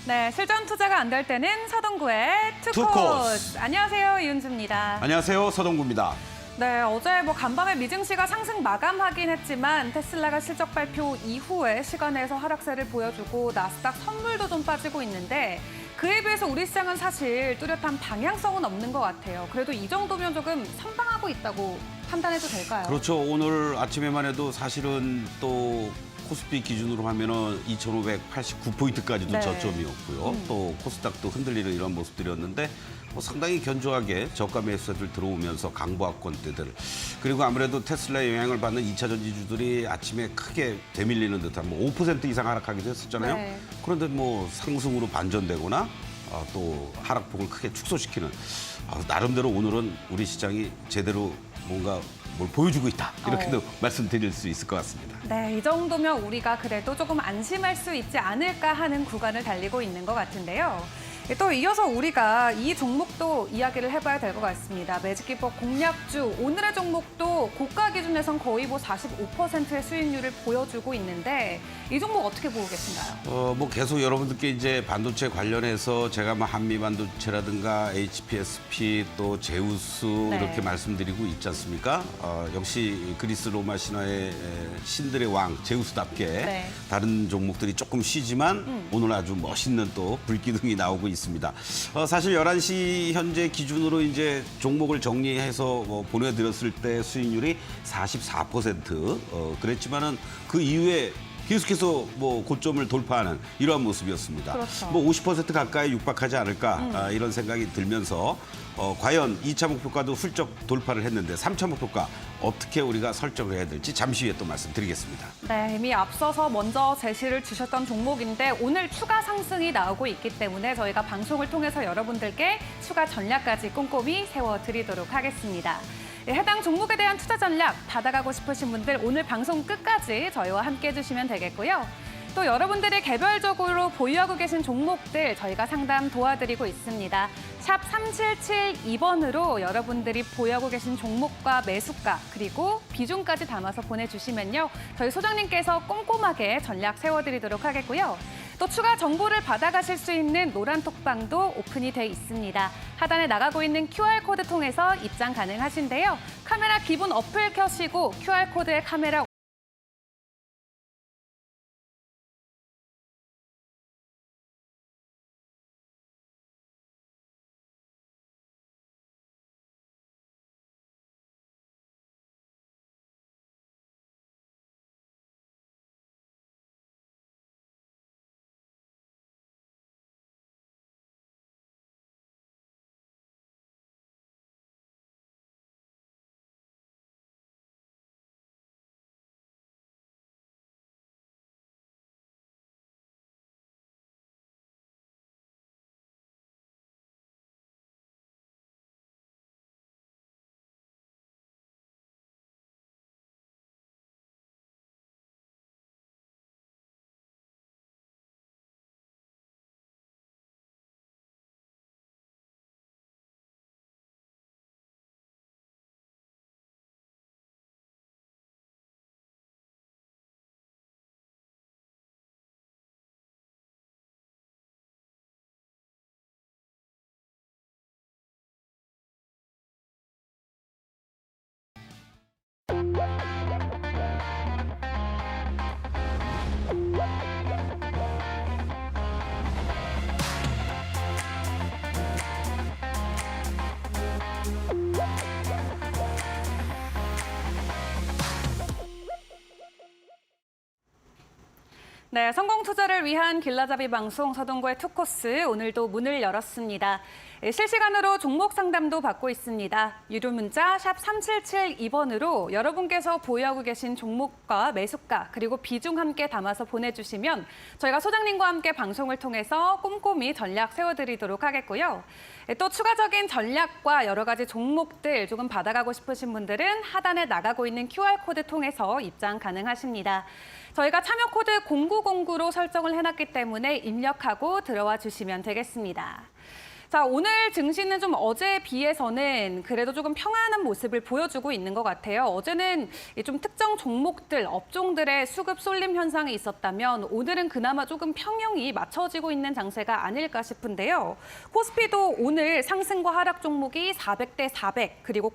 네, 실전 투자가 안 될 때는 서동구의 투코스. 안녕하세요, 이은주입니다. 안녕하세요, 서동구입니다. 네, 어제 간밤에 미증시가 상승 마감하긴 했지만 테슬라가 실적 발표 이후에 시간에서 하락세를 보여주고 나스닥 선물도 좀 빠지고 있는데 그에 비해서 우리 시장은 사실 뚜렷한 방향성은 없는 것 같아요. 그래도 이 정도면 조금 선방하고 있다고 판단해도 될까요? 그렇죠. 오늘 아침에만 해도 사실은 또 코스피 기준으로 하면은 2,589포인트까지도 네. 저점이었고요. 또 코스닥도 흔들리는 이런 모습들이었는데 상당히 견조하게 저가 매수세들 들어오면서 강보합권대들 그리고 아무래도 테슬라의 영향을 받는 2차 전지주들이 아침에 크게 되밀리는 듯한 5% 이상 하락하기도 했었잖아요. 네. 그런데 상승으로 반전되거나 또 하락폭을 크게 축소시키는 나름대로 오늘은 우리 시장이 제대로 뭔가 뭘 보여주고 있다 이렇게도 말씀드릴 수 있을 것 같습니다. 네, 이 정도면 우리가 그래도 조금 안심할 수 있지 않을까 하는 구간을 달리고 있는 것 같은데요. 또 이어서 우리가 이 종목도 이야기를 해봐야 될 것 같습니다. 매직기법 공략주, 오늘의 종목도 고가 기준에선 거의 45%의 수익률을 보여주고 있는데 이 종목 어떻게 보고 계신가요? 계속 여러분들께 이제 반도체 관련해서 제가 한미 반도체라든가 HPSP 또 제우스 네. 이렇게 말씀드리고 있지 않습니까? 역시 그리스 로마 신화의 신들의 왕 제우스답게 네. 다른 종목들이 조금 쉬지만 오늘 아주 멋있는 또 불기둥이 나오고 있습니다. 사실 11시 현재 기준으로 이제 종목을 정리해서 보내드렸을 때 수익률이 44%. 그랬지만은 그 이후에 계속해서 고점을 돌파하는 이러한 모습이었습니다. 그렇죠. 50% 가까이 육박하지 않을까 이런 생각이 들면서 과연 2차 목표가도 훌쩍 돌파를 했는데 3차 목표가 어떻게 우리가 설정을 해야 될지 잠시 후에 또 말씀드리겠습니다. 네, 이미 앞서서 먼저 제시를 주셨던 종목인데 오늘 추가 상승이 나오고 있기 때문에 저희가 방송을 통해서 여러분들께 추가 전략까지 꼼꼼히 세워드리도록 하겠습니다. 해당 종목에 대한 투자 전략 받아가고 싶으신 분들 오늘 방송 끝까지 저희와 함께 해주시면 되겠고요. 또 여러분들이 개별적으로 보유하고 계신 종목들 저희가 상담 도와드리고 있습니다. 샵 3772번으로 여러분들이 보유하고 계신 종목과 매수가 그리고 비중까지 담아서 보내주시면요. 저희 소장님께서 꼼꼼하게 전략 세워드리도록 하겠고요. 또 추가 정보를 받아가실 수 있는 노란 톡방도 오픈이 돼 있습니다. 하단에 나가고 있는 QR코드 통해서 입장 가능하신데요. 카메라 기본 어플 켜시고 QR코드에 카메라 네, 성공 투자를 위한 길라잡이 방송 서동구의 투코스 오늘도 문을 열었습니다. 실시간으로 종목 상담도 받고 있습니다. 유료 문자 샵 3772번으로 여러분께서 보유하고 계신 종목과 매수가 그리고 비중 함께 담아서 보내주시면 저희가 소장님과 함께 방송을 통해서 꼼꼼히 전략 세워드리도록 하겠고요. 또 추가적인 전략과 여러 가지 종목들 조금 받아가고 싶으신 분들은 하단에 나가고 있는 QR코드 통해서 입장 가능하십니다. 저희가 참여 코드 0909로 설정을 해놨기 때문에 입력하고 들어와 주시면 되겠습니다. 자, 오늘 증시는 좀 어제에 비해서는 그래도 조금 평안한 모습을 보여주고 있는 것 같아요. 어제는 좀 특정 종목들, 업종들의 수급 쏠림 현상이 있었다면 오늘은 그나마 조금 평형이 맞춰지고 있는 장세가 아닐까 싶은데요. 코스피도 오늘 상승과 하락 종목이 400대 400, 그리고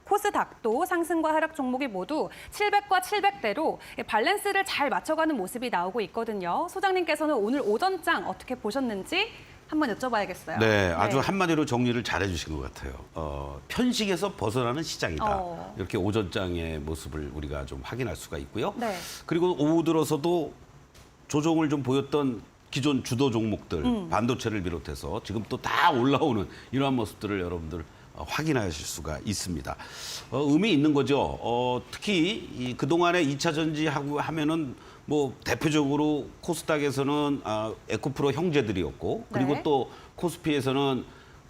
코스닥도 상승과 하락 종목이 모두 700과 700대로 밸런스를 잘 맞춰가는 모습이 나오고 있거든요. 소장님께서는 오늘 오전장 어떻게 보셨는지 한번 여쭤봐야겠어요. 네, 아주 한마디로 정리를 잘 해주신 것 같아요. 편식에서 벗어나는 시장이다. 이렇게 오전장의 모습을 우리가 좀 확인할 수가 있고요. 네. 그리고 오후 들어서도 조정을 좀 보였던 기존 주도 종목들, 반도체를 비롯해서 지금 또 다 올라오는 이러한 모습들을 여러분들 확인하실 수가 있습니다. 의미 있는 거죠. 특히 그동안에 2차 전지하고 하면은 뭐 대표적으로 코스닥에서는 에코프로 형제들이었고, 그리고 네. 또 코스피에서는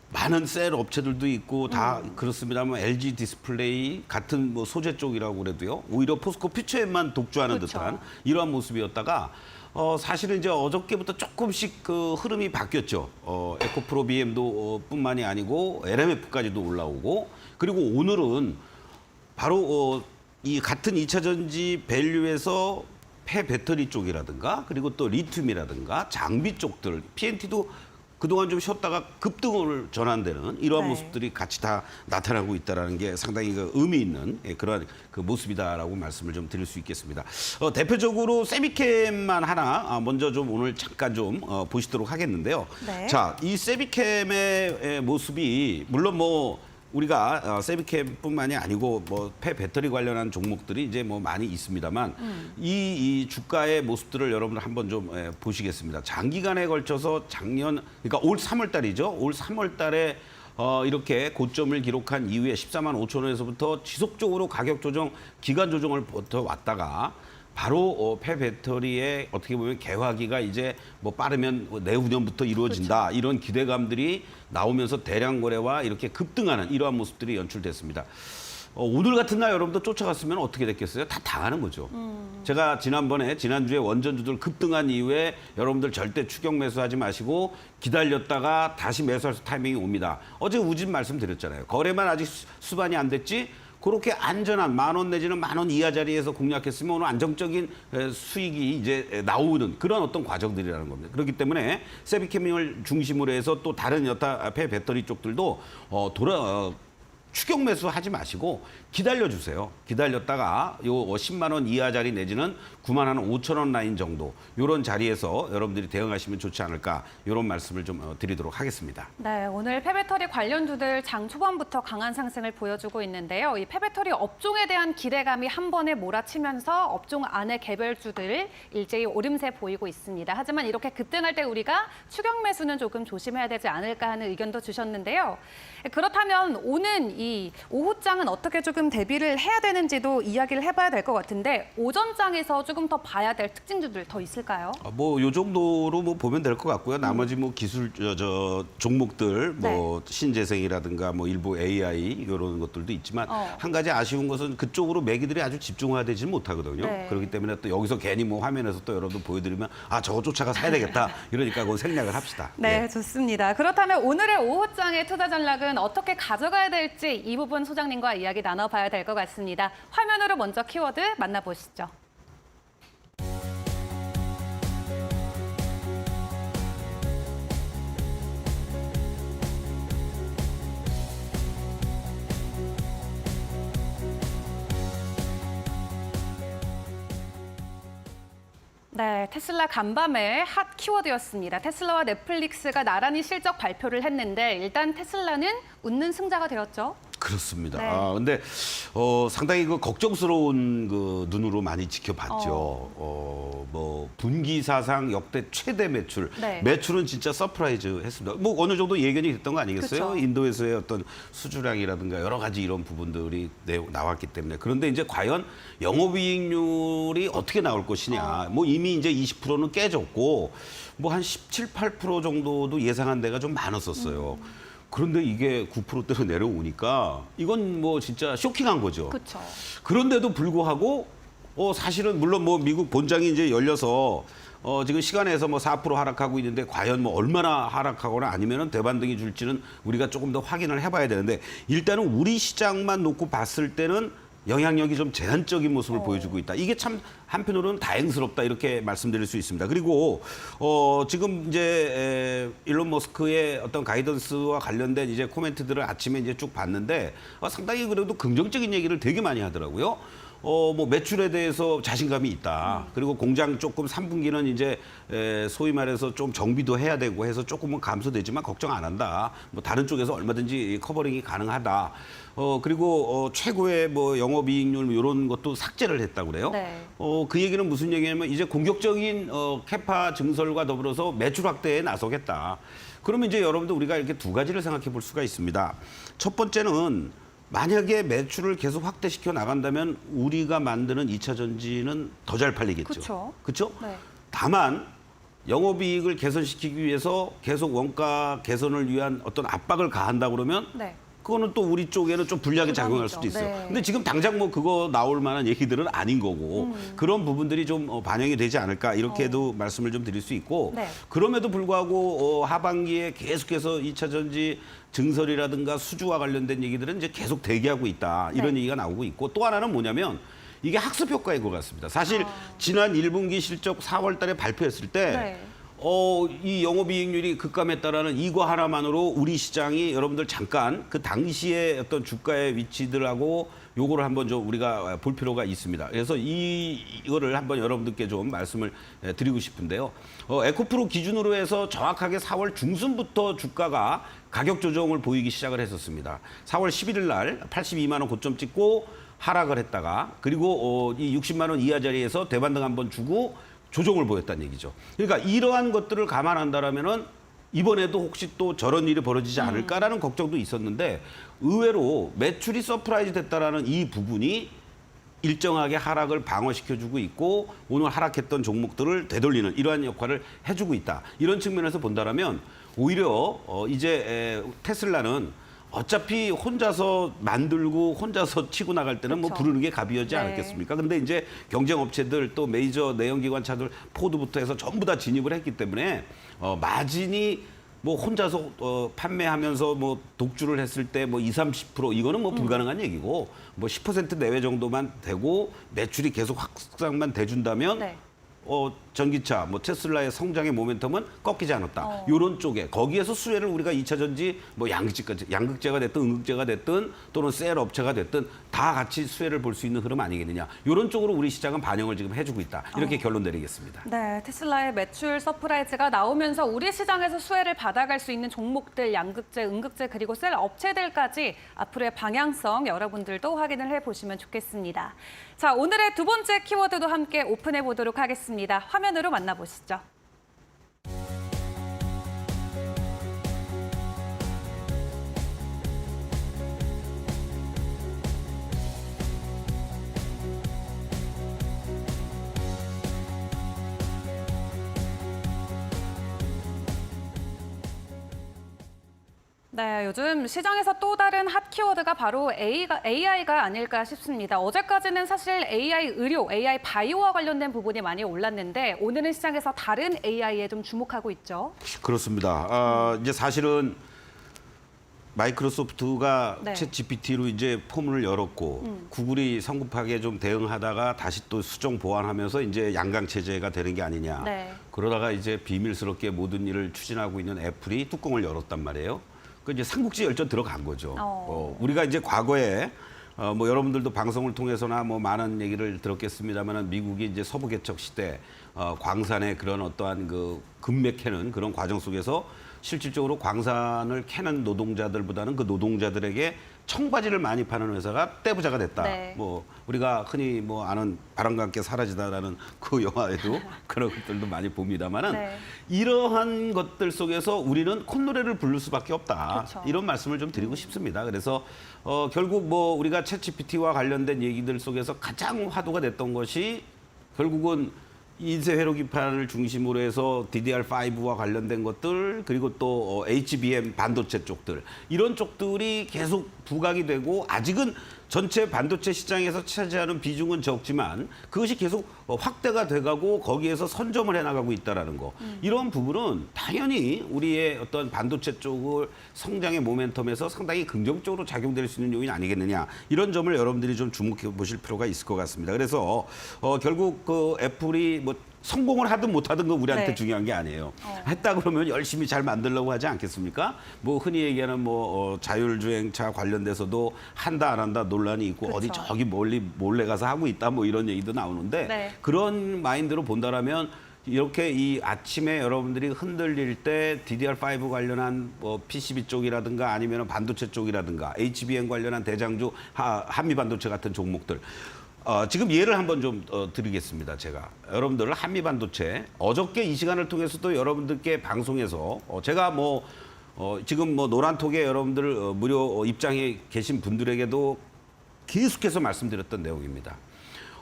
많은 셀 업체들도 있고 다 그렇습니다만 LG 디스플레이 같은 뭐 소재 쪽이라고 그래도요. 오히려 포스코 퓨처엠만 독주하는 그렇죠. 듯한 이러한 모습이었다가 사실은 이제 어저께부터 조금씩 그 흐름이 바뀌었죠. 에코프로 BM도 뿐만이 아니고 LMF까지도 올라오고, 그리고 오늘은 바로 이 같은 2차 전지 밸류에서 폐배터리 쪽이라든가 그리고 또 리튬이라든가 장비 쪽들, PNT도 그동안 좀 쉬었다가 급등을 전환되는 이러한 네. 모습들이 같이 다 나타나고 있다는 게 상당히 그 의미 있는 그러한 그 모습이다라고 말씀을 좀 드릴 수 있겠습니다. 대표적으로 세미캠만 하나 먼저 좀 오늘 잠깐 좀 보시도록 하겠는데요. 네. 자, 이 세미캠의 모습이 물론 뭐 우리가 세미캠뿐만이 아니고 뭐 폐배터리 관련한 종목들이 이제 뭐 많이 있습니다만 이 주가의 모습들을 여러분들 한번 좀 보시겠습니다. 장기간에 걸쳐서 그러니까 올 3월 달이죠. 올 3월 달에 이렇게 고점을 기록한 이후에 14만 5천 원에서부터 지속적으로 가격 조정, 기간 조정을 버텨왔다가 바로 폐배터리의 어떻게 보면 개화기가 이제 뭐 빠르면 내후년부터 이루어진다. 그렇죠. 이런 기대감들이 나오면서 대량 거래와 이렇게 급등하는 이러한 모습들이 연출됐습니다. 오늘 같은 날 여러분들 쫓아갔으면 어떻게 됐겠어요? 다 당하는 거죠. 제가 지난주에 원전주들 급등한 이후에 여러분들 절대 추격 매수하지 마시고 기다렸다가 다시 매수할 타이밍이 옵니다. 어제 우진 말씀드렸잖아요. 거래만 아직 수반이 안 됐지? 그렇게 안전한 10,000원 내지는 10,000원 이하 자리에서 공략했으면 오늘 안정적인 수익이 이제 나오는 그런 어떤 과정들이라는 겁니다. 그렇기 때문에 세비케밍을 중심으로 해서 또 다른 여타 폐배터리 쪽들도 추격 매수하지 마시고 기다려주세요. 기다렸다가 요 10만 원 이하 자리 내지는 9만 한 5천 원 라인 정도 이런 자리에서 여러분들이 대응하시면 좋지 않을까 이런 말씀을 좀 드리도록 하겠습니다. 네, 오늘 폐배터리 관련주들 장 초반부터 강한 상승을 보여주고 있는데요. 이 폐배터리 업종에 대한 기대감이 한 번에 몰아치면서 업종 안의 개별주들 일제히 오름세 보이고 있습니다. 하지만 이렇게 급등할 때 우리가 추격 매수는 조금 조심해야 되지 않을까 하는 의견도 주셨는데요. 그렇다면 오는 이 오후장은 어떻게 조금 대비를 해야 되는지도 이야기를 해봐야 될 것 같은데 오전장에서 조금 더 봐야 될 특징주들 더 있을까요? 뭐 요 정도로 뭐 보면 될 것 같고요. 나머지 뭐 기술 종목들 뭐 신재생이라든가 뭐 일부 AI 이런 것들도 있지만 한 가지 아쉬운 것은 그쪽으로 매기들이 아주 집중화되지 못하거든요. 네. 그렇기 때문에 또 여기서 괜히 뭐 화면에서 또 여러분 보여드리면 저거 쫓아가 사야 되겠다. 이러니까 그건 생략을 합시다. 네, 예. 좋습니다. 그렇다면 오늘의 오후장의 투자 전략은 어떻게 가져가야 될지 이 부분 소장님과 이야기 나눠봐야 될 것 같습니다. 화면으로 먼저 키워드 만나보시죠. 네, 테슬라 간밤의 핫 키워드였습니다. 테슬라와 넷플릭스가 나란히 실적 발표를 했는데 일단 테슬라는 웃는 승자가 되었죠. 그렇습니다. 네. 근데 상당히 그 걱정스러운 그 눈으로 많이 지켜봤죠. 뭐 분기 사상 역대 최대 매출. 네. 매출은 진짜 서프라이즈 했습니다. 뭐 어느 정도 예견이 됐던 거 아니겠어요? 그쵸. 인도에서의 어떤 수주량이라든가 여러 가지 이런 부분들이 나왔기 때문에. 그런데 이제 과연 영업이익률이 어떻게 나올 것이냐. 뭐 이미 이제 20%는 깨졌고 뭐 한 17, 8% 정도도 예상한 데가 좀 많았었어요. 그런데 이게 9%대로 내려오니까 이건 뭐 진짜 쇼킹한 거죠. 그렇죠. 그런데도 불구하고 사실은 물론 뭐 미국 본장이 이제 열려서 지금 시간에서 뭐 4% 하락하고 있는데 과연 뭐 얼마나 하락하거나 아니면은 대반등이 줄지는 우리가 조금 더 확인을 해봐야 되는데 일단은 우리 시장만 놓고 봤을 때는 영향력이 좀 제한적인 모습을 보여주고 있다. 이게 참 한편으로는 다행스럽다 이렇게 말씀드릴 수 있습니다. 그리고 지금 이제 일론 머스크의 어떤 가이던스와 관련된 이제 코멘트들을 아침에 이제 쭉 봤는데 상당히 그래도 긍정적인 얘기를 되게 많이 하더라고요. 뭐 매출에 대해서 자신감이 있다. 그리고 공장 조금 3분기는 이제 소위 말해서 좀 정비도 해야 되고 해서 조금은 감소되지만 걱정 안 한다. 뭐 다른 쪽에서 얼마든지 커버링이 가능하다. 그리고 최고의 뭐 영업이익률 뭐 이런 것도 삭제를 했다고 그래요. 네. 그 얘기는 무슨 얘기냐면 이제 공격적인 캐파 증설과 더불어서 매출 확대에 나서겠다. 그러면 이제 여러분들 우리가 이렇게 두 가지를 생각해 볼 수가 있습니다. 첫 번째는 만약에 매출을 계속 확대시켜 나간다면 우리가 만드는 2차 전지는 더 잘 팔리겠죠. 그렇죠? 네. 다만 영업이익을 개선시키기 위해서 계속 원가 개선을 위한 어떤 압박을 가한다 그러면 네. 그거는 또 우리 쪽에는 좀 불리하게 작용할 수도 있어요. 네. 근데 지금 당장 뭐 그거 나올 만한 얘기들은 아닌 거고 그런 부분들이 좀 반영이 되지 않을까 이렇게도 말씀을 좀 드릴 수 있고 네. 그럼에도 불구하고 하반기에 계속해서 2차 전지 증설이라든가 수주와 관련된 얘기들은 이제 계속 대기하고 있다. 이런 네. 얘기가 나오고 있고 또 하나는 뭐냐면 이게 학습 효과인 것 같습니다. 사실 지난 1분기 실적 4월 달에 발표했을 때 네. 이 영업이익률이 급감했다라는 이거 하나만으로 우리 시장이 여러분들 잠깐 그 당시에 어떤 주가의 위치들하고 요거를 한번 좀 우리가 볼 필요가 있습니다. 그래서 이거를 한번 여러분들께 좀 말씀을 드리고 싶은데요. 에코프로 기준으로 해서 정확하게 4월 중순부터 주가가 가격 조정을 보이기 시작을 했었습니다. 4월 11일 날 82만 원 고점 찍고 하락을 했다가 그리고 이 60만 원 이하 자리에서 대반등 한번 주고 조정을 보였다는 얘기죠. 그러니까 이러한 것들을 감안한다라면은 이번에도 혹시 또 저런 일이 벌어지지 않을까라는 걱정도 있었는데 의외로 매출이 서프라이즈 됐다라는 이 부분이 일정하게 하락을 방어시켜주고 있고 오늘 하락했던 종목들을 되돌리는 이러한 역할을 해주고 있다. 이런 측면에서 본다라면 오히려 이제 테슬라는 어차피 혼자서 만들고 혼자서 치고 나갈 때는 뭐 그렇죠. 부르는 게 갑이었지 네. 않겠습니까? 않겠습니까? 근데 이제 경쟁업체들 또 메이저 내연기관차들 포드부터 해서 전부 다 진입을 했기 때문에 마진이 뭐 혼자서 판매하면서 뭐 독주를 했을 때 뭐 20-30% 이거는 뭐 불가능한 얘기고 뭐 10% 내외 정도만 되고 매출이 계속 확장만 돼준다면 네. 전기차, 뭐 테슬라의 성장의 모멘텀은 꺾이지 않았다. 이런 쪽에 거기에서 수혜를 우리가 2차 전지 뭐 양극재가 됐든 음극재가 됐든 또는 셀 업체가 됐든 다 같이 수혜를 볼 수 있는 흐름 아니겠느냐. 이런 쪽으로 우리 시장은 반영을 지금 해주고 있다. 이렇게 결론 내리겠습니다. 네, 테슬라의 매출 서프라이즈가 나오면서 우리 시장에서 수혜를 받아갈 수 있는 종목들, 양극재, 음극재 그리고 셀 업체들까지 앞으로의 방향성 여러분들도 확인을 해보시면 좋겠습니다. 자, 오늘의 두 번째 키워드도 함께 오픈해 보도록 하겠습니다. 화면으로 만나보시죠. 네, 요즘 시장에서 또 다른 핫 키워드가 바로 AI가 아닐까 싶습니다. 어제까지는 사실 AI 의료, AI 바이오와 관련된 부분이 많이 올랐는데 오늘은 시장에서 다른 AI에 좀 주목하고 있죠. 그렇습니다. 이제 사실은 마이크로소프트가 네. 챗 GPT로 이제 포문을 열었고 구글이 성급하게 좀 대응하다가 다시 또 수정 보완하면서 이제 양강 체제가 되는 게 아니냐. 네. 그러다가 이제 비밀스럽게 모든 일을 추진하고 있는 애플이 뚜껑을 열었단 말이에요. 그 이제 삼국지 열전 들어간 거죠. 우리가 이제 과거에 뭐 여러분들도 방송을 통해서나 뭐 많은 얘기를 들었겠습니다만은 미국이 이제 서부 개척 시대 광산의 그런 어떠한 그 금맥 캐는 그런 과정 속에서 실질적으로 광산을 캐는 노동자들보다는 그 노동자들에게 청바지를 많이 파는 회사가 떼부자가 됐다. 네. 뭐 우리가 흔히 뭐 아는 바람과 함께 사라지다라는 그 영화에도 그런 것들도 많이 봅니다만은 네. 이러한 것들 속에서 우리는 콧노래를 부를 수밖에 없다. 그렇죠. 이런 말씀을 좀 드리고 싶습니다. 그래서 결국 뭐 우리가 챗GPT와 관련된 얘기들 속에서 가장 화두가 됐던 것이 결국은 인쇄 회로 기판을 중심으로 해서 DDR5와 관련된 것들 그리고 또 HBM 반도체 쪽들 이런 쪽들이 계속 부각이 되고 아직은 전체 반도체 시장에서 차지하는 비중은 적지만 그것이 계속 확대가 돼가고 거기에서 선점을 해나가고 있다라는 거. 이런 부분은 당연히 우리의 어떤 반도체 쪽을 성장의 모멘텀에서 상당히 긍정적으로 작용될 수 있는 요인 아니겠느냐. 이런 점을 여러분들이 좀 주목해 보실 필요가 있을 것 같습니다. 그래서 결국 그 애플이 뭐 성공을 하든 못하든 건 우리한테 네. 중요한 게 아니에요. 했다 그러면 열심히 잘 만들려고 하지 않겠습니까? 뭐 흔히 얘기하는 뭐 자율주행차 관련돼서도 한다 안 한다 논란이 있고 그렇죠. 어디 저기 멀리 몰래 가서 하고 있다 뭐 이런 얘기도 나오는데 네. 그런 마인드로 본다라면 이렇게 이 아침에 여러분들이 흔들릴 때 DDR5 관련한 뭐 PCB 쪽이라든가 아니면 반도체 쪽이라든가 HBM 관련한 대장주 한미 반도체 같은 종목들 지금 예를 한번 좀 드리겠습니다. 제가 여러분들 한미 반도체 어저께 이 시간을 통해서도 여러분들께 방송에서 제가 뭐 지금 뭐 노란톡에 여러분들 무료 입장에 계신 분들에게도 계속해서 말씀드렸던 내용입니다.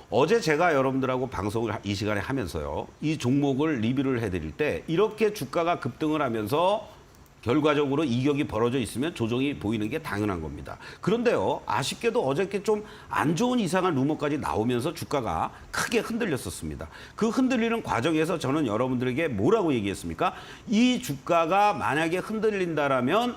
어제 제가 여러분들하고 방송을 이 시간에 하면서요. 이 종목을 리뷰를 해드릴 때 이렇게 주가가 급등을 하면서 결과적으로 이격이 벌어져 있으면 조정이 보이는 게 당연한 겁니다. 그런데요, 아쉽게도 어저께 좀 안 좋은 이상한 루머까지 나오면서 주가가 크게 흔들렸었습니다. 그 흔들리는 과정에서 저는 여러분들에게 뭐라고 얘기했습니까? 이 주가가 만약에 흔들린다라면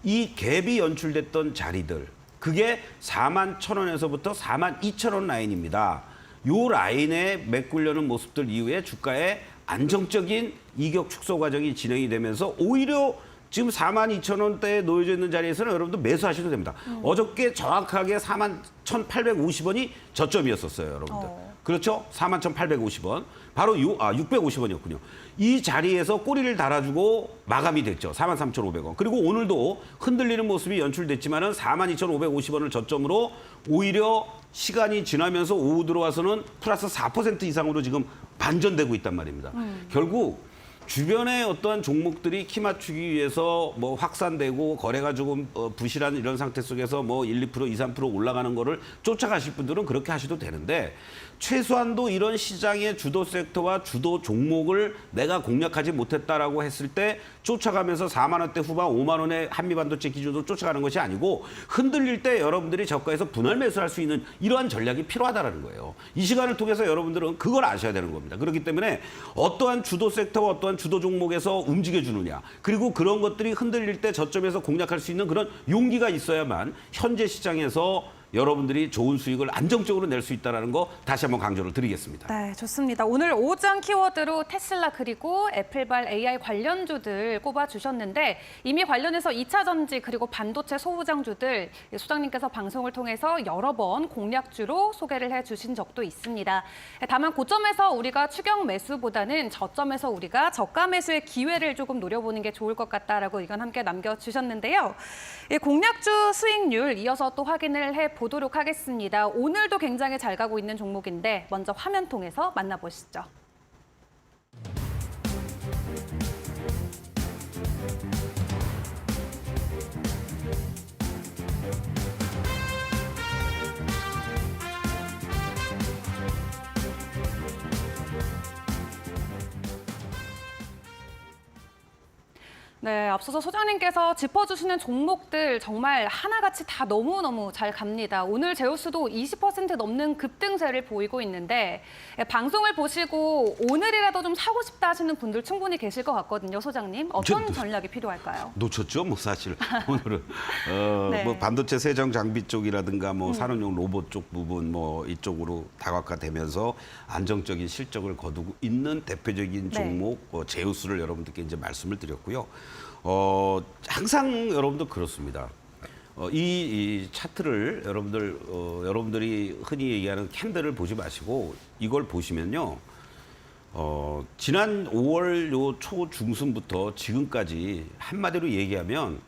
이 갭이 연출됐던 자리들, 그게 41,000원에서부터 42,000원 라인입니다. 요 라인에 메꾸려는 모습들 이후에 주가의 안정적인 이격 축소 과정이 진행이 되면서 오히려 지금 42,000원대에 놓여져 있는 자리에서는 여러분들 매수하셔도 됩니다. 어저께 정확하게 41,850원이 저점이었었어요, 여러분들. 그렇죠? 41,850원. 바로 650원이었군요. 이 자리에서 꼬리를 달아주고 마감이 됐죠. 43,500원. 그리고 오늘도 흔들리는 모습이 연출됐지만은 42,550원을 저점으로 오히려 시간이 지나면서 오후 들어와서는 플러스 4% 이상으로 지금 반전되고 있단 말입니다. 결국 주변의 어떠한 종목들이 키 맞추기 위해서 뭐 확산되고 거래가 조금 부실한 이런 상태 속에서 뭐 1, 2%, 2, 3% 올라가는 거를 쫓아가실 분들은 그렇게 하셔도 되는데 최소한도 이런 시장의 주도 섹터와 주도 종목을 내가 공략하지 못했다라고 했을 때 쫓아가면서 4만 원대 후반 5만 원의 한미 반도체 기준으로 쫓아가는 것이 아니고 흔들릴 때 여러분들이 저가에서 분할 매수할 수 있는 이러한 전략이 필요하다라는 거예요. 이 시간을 통해서 여러분들은 그걸 아셔야 되는 겁니다. 그렇기 때문에 어떠한 주도 섹터와 어떠한 주도 종목에서 움직여주느냐 그리고 그런 것들이 흔들릴 때 저점에서 공략할 수 있는 그런 용기가 있어야만 현재 시장에서 여러분들이 좋은 수익을 안정적으로 낼 수 있다는 거 다시 한번 강조를 드리겠습니다. 네, 좋습니다. 오늘 5장 키워드로 테슬라 그리고 애플발 AI 관련주들 꼽아주셨는데 이미 관련해서 2차 전지 그리고 반도체 소부장주들 소장님께서 방송을 통해서 여러 번 공략주로 소개를 해주신 적도 있습니다. 다만 고점에서 우리가 추격 매수보다는 저점에서 우리가 저가 매수의 기회를 조금 노려보는 게 좋을 것 같다라고 의견 함께 남겨주셨는데요. 이 공략주 수익률 이어서 또 확인을 해보도록 하겠습니다. 오늘도 굉장히 잘 가고 있는 종목인데 먼저 화면 통해서 만나보시죠. 네, 앞서서 소장님께서 짚어주시는 종목들 정말 하나같이 다 너무너무 잘 갑니다. 오늘 제우스도 20% 넘는 급등세를 보이고 있는데 방송을 보시고 오늘이라도 좀 사고 싶다 하시는 분들 충분히 계실 것 같거든요, 소장님. 어떤 전략이 필요할까요? 놓쳤죠, 뭐 사실 오늘은 네. 뭐 반도체 세정 장비 쪽이라든가 뭐 산업용 로봇 쪽 부분 뭐 이쪽으로 다각화되면서 안정적인 실적을 거두고 있는 대표적인 종목 제우스를 여러분들께 이제 말씀을 드렸고요. 항상 여러분들 그렇습니다. 이 차트를 여러분들이 흔히 얘기하는 캔들을 보지 마시고 이걸 보시면요. 지난 5월 요 초 중순부터 지금까지 한마디로 얘기하면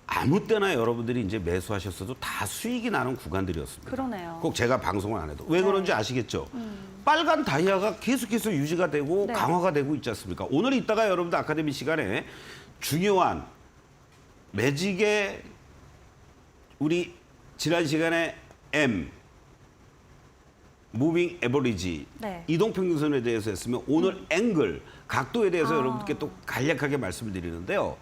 아무 때나 여러분들이 이제 매수하셨어도 다 수익이 나는 구간들이었습니다. 그러네요. 꼭 제가 방송을 안 해도. 왜 그런지 아시겠죠? 빨간 다이아가 계속해서 유지가 되고 네. 강화가 되고 있지 않습니까? 오늘 이따가 여러분들 아카데미 시간에 중요한 매직의 우리 지난 시간에 M 무빙 에버리지 네. 이동평균선에 대해서 했으면 오늘 앵글 각도에 대해서 여러분들께 또 간략하게 말씀을 드리는데요.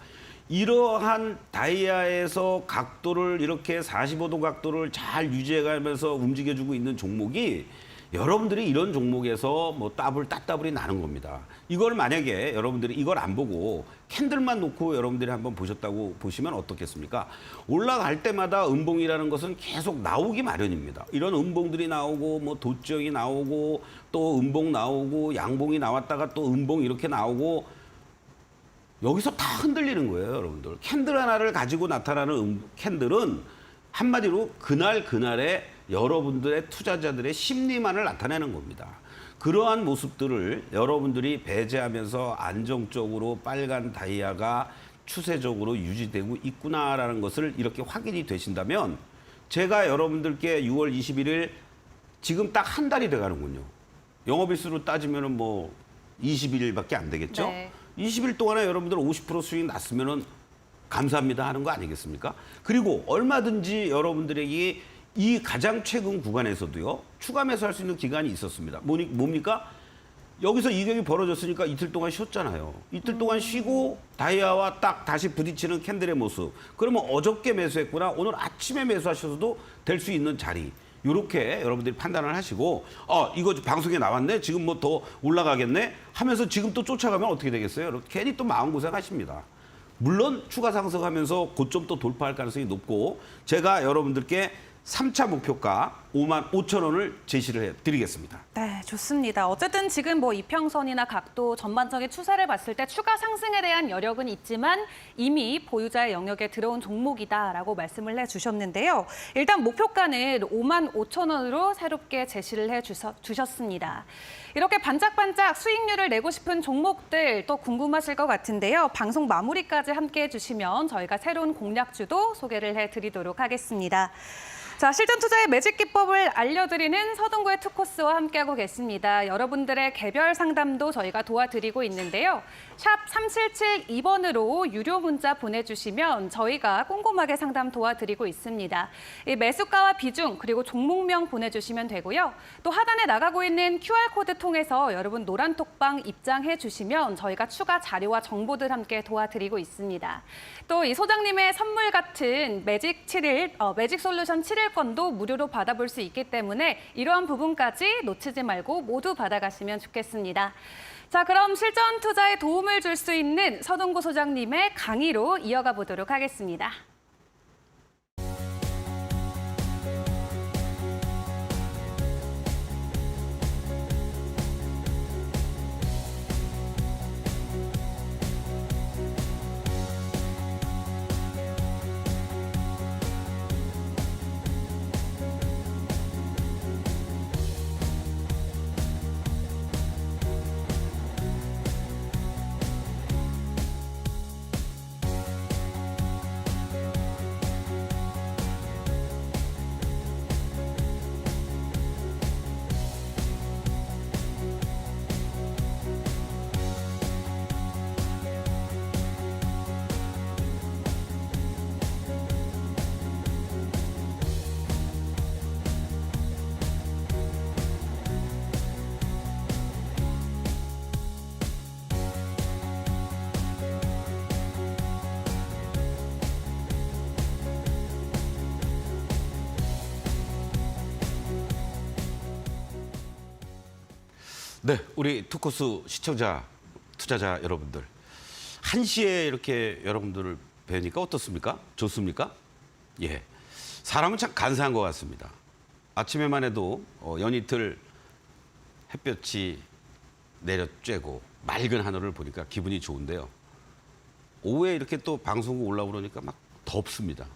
이러한 다이아에서 각도를 이렇게 45도 각도를 잘 유지해가면서 움직여주고 있는 종목이 여러분들이 이런 종목에서 뭐 따블이 나는 겁니다. 이걸 만약에 여러분들이 이걸 안 보고 캔들만 놓고 여러분들이 한번 보셨다고 보시면 어떻겠습니까? 올라갈 때마다 음봉이라는 것은 계속 나오기 마련입니다. 이런 음봉들이 나오고 뭐 도적이 나오고 또 음봉 나오고 양봉이 나왔다가 또 음봉 이렇게 나오고 여기서 다 흔들리는 거예요, 여러분들. 캔들 하나를 가지고 나타나는 캔들은 한마디로 그날의 여러분들의 투자자들의 심리만을 나타내는 겁니다. 그러한 모습들을 여러분들이 배제하면서 안정적으로 빨간 다이아가 추세적으로 유지되고 있구나라는 것을 이렇게 확인이 되신다면 제가 여러분들께 6월 21일 지금 딱 한 달이 돼가는군요. 영업일수로 따지면 뭐 21일밖에 안 되겠죠? 네. 20일 동안에 여러분들 50% 수익 났으면은 감사합니다 하는 거 아니겠습니까? 그리고 얼마든지 여러분들에게 이 가장 최근 구간에서도요, 추가 매수할 수 있는 기간이 있었습니다. 뭡니까? 여기서 이격이 벌어졌으니까 이틀 동안 쉬었잖아요. 이틀 동안 쉬고 다이아와 딱 다시 부딪히는 캔들의 모습. 그러면 어저께 매수했구나, 오늘 아침에 매수하셔도 될 수 있는 자리. 이렇게 여러분들이 판단을 하시고 이거 방송에 나왔네, 지금 뭐 더 올라가겠네 하면서 지금 또 쫓아가면 어떻게 되겠어요? 여러분 괜히 또 마음고생하십니다. 물론 추가 상승하면서 고점 또 돌파할 가능성이 높고 제가 여러분들께 3차 목표가 55,000원을 제시를 해드리겠습니다. 네, 좋습니다. 어쨌든 지금 뭐 이평선이나 각도 전반적인 추세를 봤을 때 추가 상승에 대한 여력은 있지만 이미 보유자의 영역에 들어온 종목이다라고 말씀을 해주셨는데요. 일단 목표가는 55,000원으로 새롭게 제시를 해주셨습니다. 이렇게 반짝반짝 수익률을 내고 싶은 종목들 또 궁금하실 것 같은데요. 방송 마무리까지 함께 해주시면 저희가 새로운 공략주도 소개를 해드리도록 하겠습니다. 자, 실전 투자의 매직 기법을 알려드리는 서동구의 투코스와 함께하고 계십니다. 여러분들의 개별 상담도 저희가 도와드리고 있는데요. 샵 3772번으로 유료 문자 보내주시면 저희가 꼼꼼하게 상담 도와드리고 있습니다. 이 매수가와 비중 그리고 종목명 보내주시면 되고요. 또 하단에 나가고 있는 QR코드 통해서 여러분 노란 톡방 입장해 주시면 저희가 추가 자료와 정보들 함께 도와드리고 있습니다. 또 이 소장님의 선물 같은 매직 솔루션 7일권도 무료로 받아볼 수 있기 때문에 이러한 부분까지 놓치지 말고 모두 받아가시면 좋겠습니다. 자, 그럼 실전 투자에 도움을 줄 수 있는 서동구 소장님의 강의로 이어가 보도록 하겠습니다. 네, 우리 투코스 시청자, 투자자 여러분들. 1시에 이렇게 여러분들을 뵈니까 어떻습니까? 좋습니까? 예. 사람은 참 간사한 것 같습니다. 아침에만 해도 연이틀 햇볕이 내려쬐고 맑은 하늘을 보니까 기분이 좋은데요. 오후에 이렇게 또 방송국 올라오니까 막 덥습니다.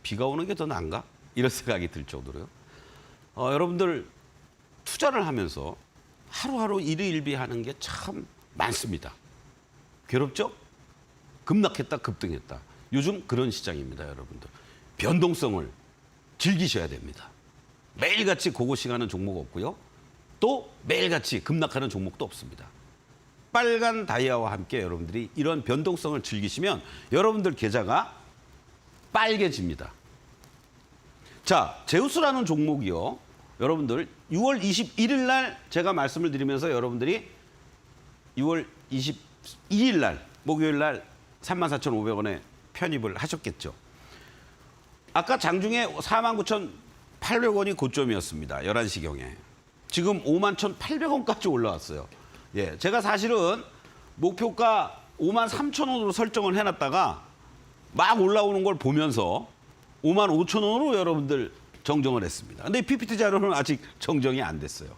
비가 오는 게 더 나은가? 이런 생각이 들 정도로요. 여러분들 투자를 하면서 하루하루 일희일비하는 게 참 많습니다. 괴롭죠? 급락했다, 급등했다. 요즘 그런 시장입니다, 여러분들. 변동성을 즐기셔야 됩니다. 매일같이 고고싱하는 종목 없고요. 또 매일같이 급락하는 종목도 없습니다. 빨간 다이아와 함께 여러분들이 이런 변동성을 즐기시면 여러분들 계좌가 빨개집니다. 자, 제우스라는 종목이요. 여러분들 6월 21일 날 제가 말씀을 드리면서 여러분들이 6월 22일 날 목요일 날 34,500원에 편입을 하셨겠죠. 아까 장중에 49,800원이 고점이었습니다. 11시경에. 지금 51,800원까지 올라왔어요. 예, 제가 사실은 목표가 53,000원으로 설정을 해놨다가 막 올라오는 걸 보면서 55,000원으로 여러분들 정정을 했습니다. 근데 PPT 자료는 아직 정정이 안 됐어요.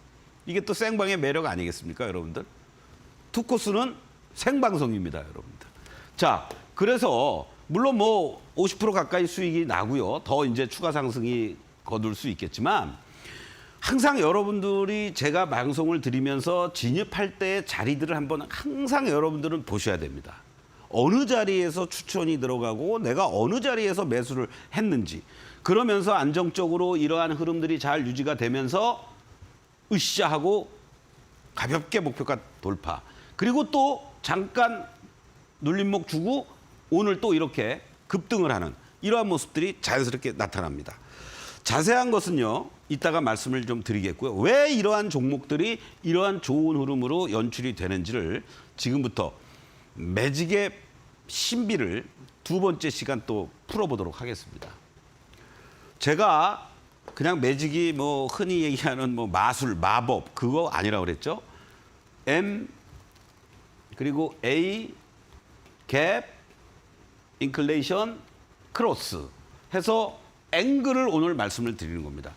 이게 또 생방의 매력 아니겠습니까, 여러분들? 투코스는 생방송입니다, 여러분들. 자, 그래서 물론 뭐 50% 가까이 수익이 나고요. 더 이제 추가 상승이 거둘 수 있겠지만 항상 여러분들이 제가 방송을 드리면서 진입할 때의 자리들을 한번 항상 여러분들은 보셔야 됩니다. 어느 자리에서 추천이 들어가고 내가 어느 자리에서 매수를 했는지 그러면서 안정적으로 이러한 흐름들이 잘 유지가 되면서 으쌰 하고 가볍게 목표가 돌파. 그리고 또 잠깐 눌림목 주고 오늘 또 이렇게 급등을 하는 이러한 모습들이 자연스럽게 나타납니다. 자세한 것은요, 이따가 말씀을 좀 드리겠고요. 왜 이러한 종목들이 이러한 좋은 흐름으로 연출이 되는지를 지금부터 매직의 신비를 두 번째 시간 또 풀어보도록 하겠습니다. 제가 그냥 매직이 뭐 흔히 얘기하는 뭐 마술, 마법 그거 아니라고 그랬죠. M 그리고 A 갭 인클레이션 크로스 해서 앵글을 오늘 말씀을 드리는 겁니다.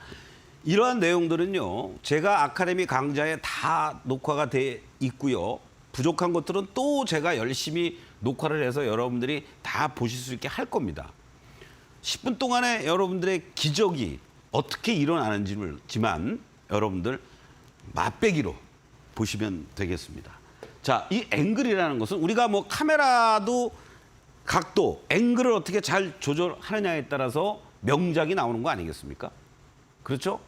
이러한 내용들은요, 제가 아카데미 강좌에 다 녹화가 돼 있고요. 부족한 것들은 또 제가 열심히 녹화를 해서 여러분들이 다 보실 수 있게 할 겁니다. 10분 동안에 여러분들의 기적이 어떻게 일어나는지만 여러분들 맛배기로 보시면 되겠습니다. 자, 이 앵글이라는 것은 우리가 뭐 카메라도 각도, 앵글을 어떻게 잘 조절하느냐에 따라서 명작이 나오는 거 아니겠습니까? 그렇죠?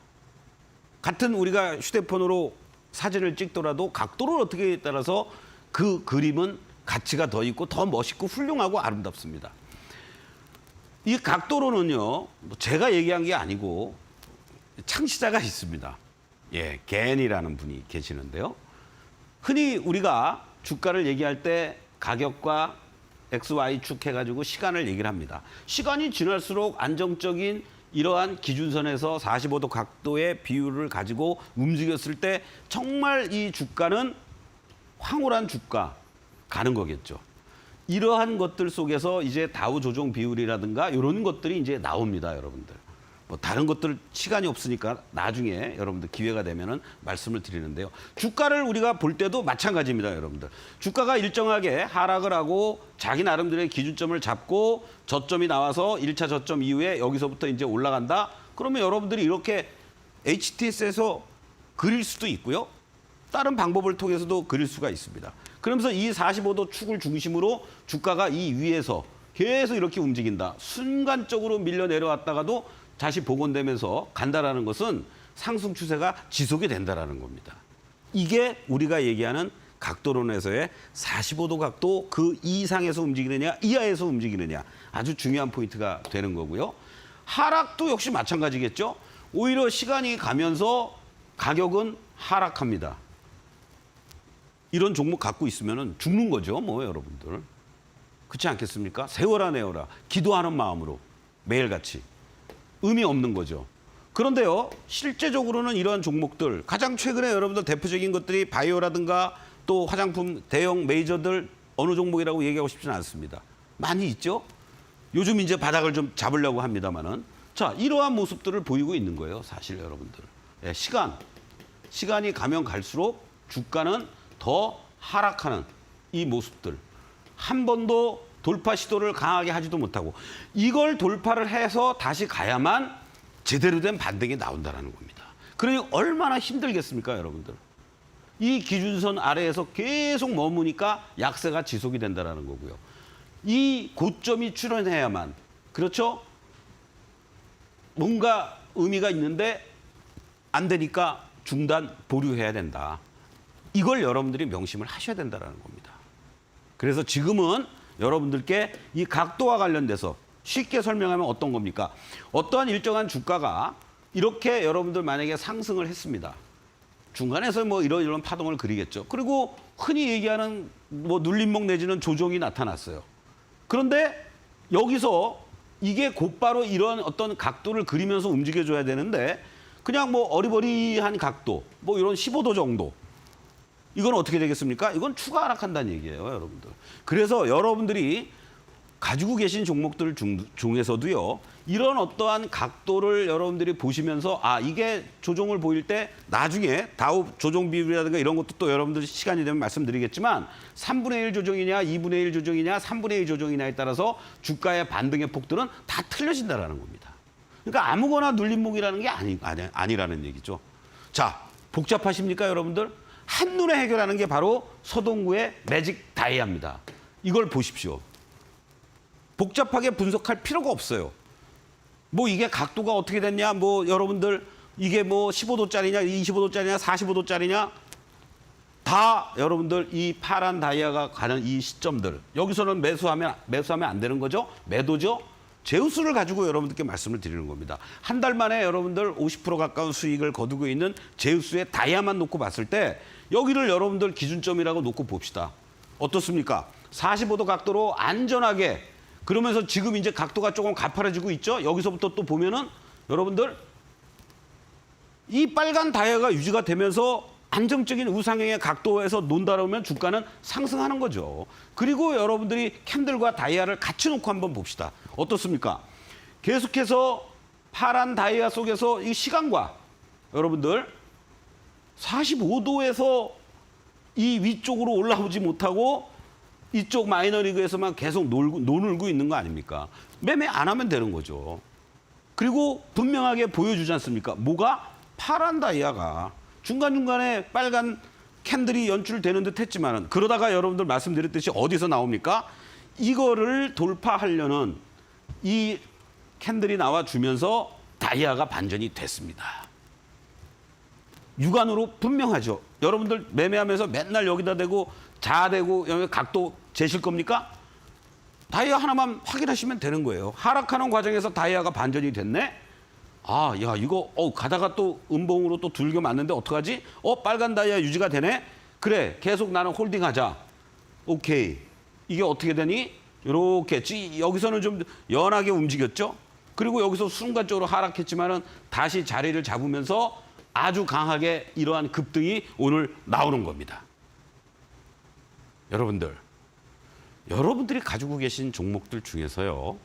같은 우리가 휴대폰으로 사진을 찍더라도 각도를 어떻게 따라서 그 그림은 가치가 더 있고 더 멋있고 훌륭하고 아름답습니다. 이 각도로는요, 제가 얘기한 게 아니고 창시자가 있습니다. 예, 겐이라는 분이 계시는데요. 흔히 우리가 주가를 얘기할 때 가격과 XY축 해가지고 시간을 얘기를 합니다. 시간이 지날수록 안정적인 이러한 기준선에서 45도 각도의 비율을 가지고 움직였을 때 정말 이 주가는 황홀한 주가 가는 거겠죠. 이러한 것들 속에서 이제 다우 조정 비율이라든가 이런 것들이 이제 나옵니다, 여러분들. 뭐 다른 것들 시간이 없으니까 나중에 여러분들 기회가 되면은 말씀을 드리는데요. 주가를 우리가 볼 때도 마찬가지입니다, 여러분들. 주가가 일정하게 하락을 하고 자기 나름대로의 기준점을 잡고 저점이 나와서 1차 저점 이후에 여기서부터 이제 올라간다. 그러면 여러분들이 이렇게 HTS에서 그릴 수도 있고요. 다른 방법을 통해서도 그릴 수가 있습니다. 그러면서 이 45도 축을 중심으로 주가가 이 위에서 계속 이렇게 움직인다. 순간적으로 밀려 내려왔다가도 다시 복원되면서 간다라는 것은 상승 추세가 지속이 된다라는 겁니다. 이게 우리가 얘기하는 각도론에서의 45도 각도 그 이상에서 움직이느냐 이하에서 움직이느냐 아주 중요한 포인트가 되는 거고요. 하락도 역시 마찬가지겠죠. 오히려 시간이 가면서 가격은 하락합니다. 이런 종목 갖고 있으면 죽는 거죠, 뭐 여러분들. 그렇지 않겠습니까? 세워라 내어라. 기도하는 마음으로 매일같이. 의미 없는 거죠. 그런데요, 실제적으로는 이러한 종목들, 가장 최근에 여러분들 대표적인 것들이 바이오라든가 또 화장품 대형 메이저들 어느 종목이라고 얘기하고 싶지는 않습니다. 많이 있죠? 요즘 이제 바닥을 좀 잡으려고 합니다만은. 자, 이러한 모습들을 보이고 있는 거예요, 사실 여러분들. 예, 시간이 가면 갈수록 주가는 더 하락하는 이 모습들. 한 번도 돌파 시도를 강하게 하지도 못하고 이걸 돌파를 해서 다시 가야만 제대로 된 반등이 나온다는 겁니다. 그러니 얼마나 힘들겠습니까, 여러분들. 이 기준선 아래에서 계속 머무니까 약세가 지속이 된다는 거고요. 이 고점이 출현해야만, 그렇죠? 뭔가 의미가 있는데 안 되니까 중단, 보류해야 된다. 이걸 여러분들이 명심을 하셔야 된다는 겁니다. 그래서 지금은 여러분들께 이 각도와 관련돼서 쉽게 설명하면 어떤 겁니까? 어떠한 일정한 주가가 이렇게 여러분들 만약에 상승을 했습니다. 중간에서 뭐 이런 파동을 그리겠죠. 그리고 흔히 얘기하는 뭐 눌림목 내지는 조정이 나타났어요. 그런데 여기서 이게 곧바로 이런 어떤 각도를 그리면서 움직여줘야 되는데 그냥 뭐 어리버리한 각도, 뭐 이런 15도 정도. 이건 어떻게 되겠습니까? 이건 추가 하락한다는 얘기예요, 여러분들. 그래서 여러분들이 가지고 계신 종목들 중에서도요, 이런 어떠한 각도를 여러분들이 보시면서 아, 이게 조정을 보일 때 나중에 다우 조정 비율이라든가 이런 것도 또 여러분들이 시간이 되면 말씀드리겠지만 3분의 1 조정이냐, 2분의 1 조정이냐, 3분의 1 조정이냐에 따라서 주가의 반등의 폭들은 다 틀려진다라는 겁니다. 그러니까 아무거나 눌림목이라는 게 아니라는 얘기죠. 자, 복잡하십니까, 여러분들? 한눈에 해결하는 게 바로 서동구의 매직 다이아입니다. 이걸 보십시오. 복잡하게 분석할 필요가 없어요. 뭐 이게 각도가 어떻게 됐냐, 뭐 여러분들 이게 뭐 15도짜리냐, 25도짜리냐, 45도짜리냐, 다 여러분들 이 파란 다이아가 가는 이 시점들, 여기서는 매수하면 안 되는 거죠. 매도죠. 제우스를 가지고 여러분들께 말씀을 드리는 겁니다. 한 달 만에 여러분들 50% 가까운 수익을 거두고 있는 제우스의 다이아만 놓고 봤을 때 여기를 여러분들 기준점이라고 놓고 봅시다. 어떻습니까? 45도 각도로 안전하게, 그러면서 지금 이제 각도가 조금 가파라지고 있죠. 여기서부터 또 보면은 여러분들 이 빨간 다이아가 유지가 되면서 안정적인 우상향의 각도에서 논다 그러면 주가는 상승하는 거죠. 그리고 여러분들이 캔들과 다이아를 같이 놓고 한번 봅시다. 어떻습니까? 계속해서 파란 다이아 속에서 이 시간과 여러분들 45도에서 이 위쪽으로 올라오지 못하고 이쪽 마이너리그에서만 계속 노늘고 있는 거 아닙니까? 매매 안 하면 되는 거죠. 그리고 분명하게 보여주지 않습니까? 뭐가? 파란 다이아가 중간중간에 빨간 캔들이 연출되는 듯 했지만은, 그러다가 여러분들 말씀드렸듯이 어디서 나옵니까? 이거를 돌파하려는 이 캔들이 나와주면서 다이아가 반전이 됐습니다. 육안으로 분명하죠. 여러분들 매매하면서 맨날 여기다 대고 자대고 여기 각도 재실 겁니까? 다이아 하나만 확인하시면 되는 거예요. 하락하는 과정에서 다이아가 반전이 됐네? 아, 야, 이거 가다가 또 음봉으로 또 들겨 맞는데 어떡하지? 빨간 다이아 유지가 되네? 그래, 계속 나는 홀딩하자. 오케이. 이게 어떻게 되니? 이렇게 여기서는 좀 연하게 움직였죠? 그리고 여기서 순간적으로 하락했지만은 다시 자리를 잡으면서 아주 강하게 이러한 급등이 오늘 나오는 겁니다. 여러분들이 가지고 계신 종목들 중에서요,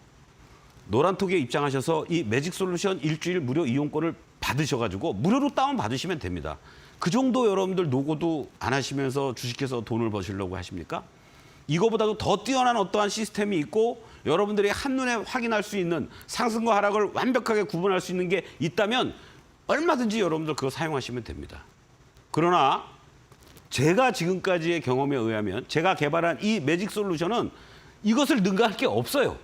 노란톡에 입장하셔서 이 매직솔루션 일주일 무료 이용권을 받으셔가지고 무료로 다운 받으시면 됩니다. 그 정도 여러분들 노고도 안 하시면서 주식해서 돈을 버시려고 하십니까? 이거보다도 더 뛰어난 어떠한 시스템이 있고 여러분들이 한눈에 확인할 수 있는 상승과 하락을 완벽하게 구분할 수 있는 게 있다면 얼마든지 여러분들 그거 사용하시면 됩니다. 그러나 제가 지금까지의 경험에 의하면 제가 개발한 이 매직 솔루션은 이것을 능가할 게 없어요.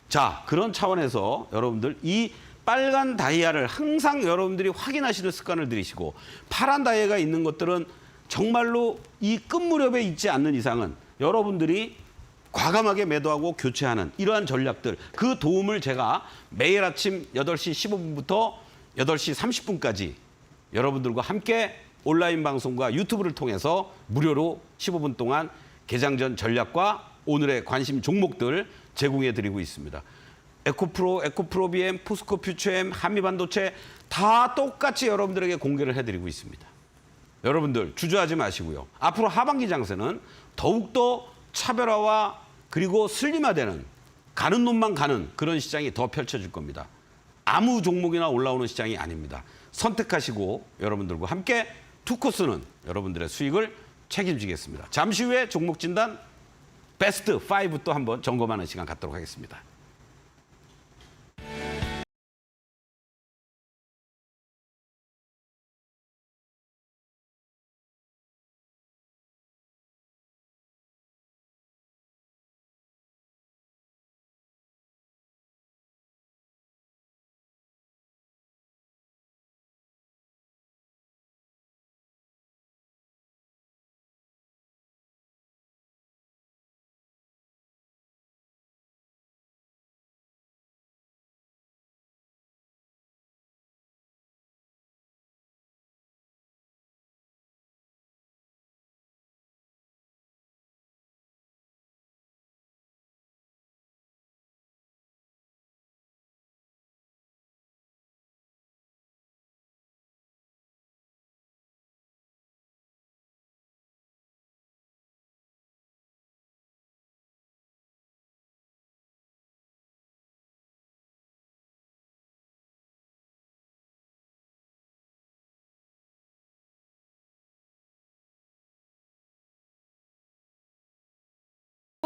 자, 그런 차원에서 여러분들 이 빨간 다이아를 항상 여러분들이 확인하시는 습관을 들이시고, 파란 다이아가 있는 것들은 정말로 이 끝 무렵에 있지 않는 이상은 여러분들이 과감하게 매도하고 교체하는 이러한 전략들, 그 도움을 제가 매일 아침 8시 15분부터 8시 30분까지 여러분들과 함께 온라인 방송과 유튜브를 통해서 무료로 15분 동안 개장 전 전략과 오늘의 관심 종목들 제공해 드리고 있습니다. 에코프로, 에코프로비엠, 포스코 퓨처엠, 한미반도체 다 똑같이 여러분들에게 공개를 해드리고 있습니다. 여러분들 주저하지 마시고요. 앞으로 하반기 장세는 더욱더 차별화와 그리고 슬림화되는, 가는 놈만 가는 그런 시장이 더 펼쳐질 겁니다. 아무 종목이나 올라오는 시장이 아닙니다. 선택하시고 여러분들과 함께 투코스는 여러분들의 수익을 책임지겠습니다. 잠시 후에 종목 진단 베스트 5 또 한번 점검하는 시간 갖도록 하겠습니다.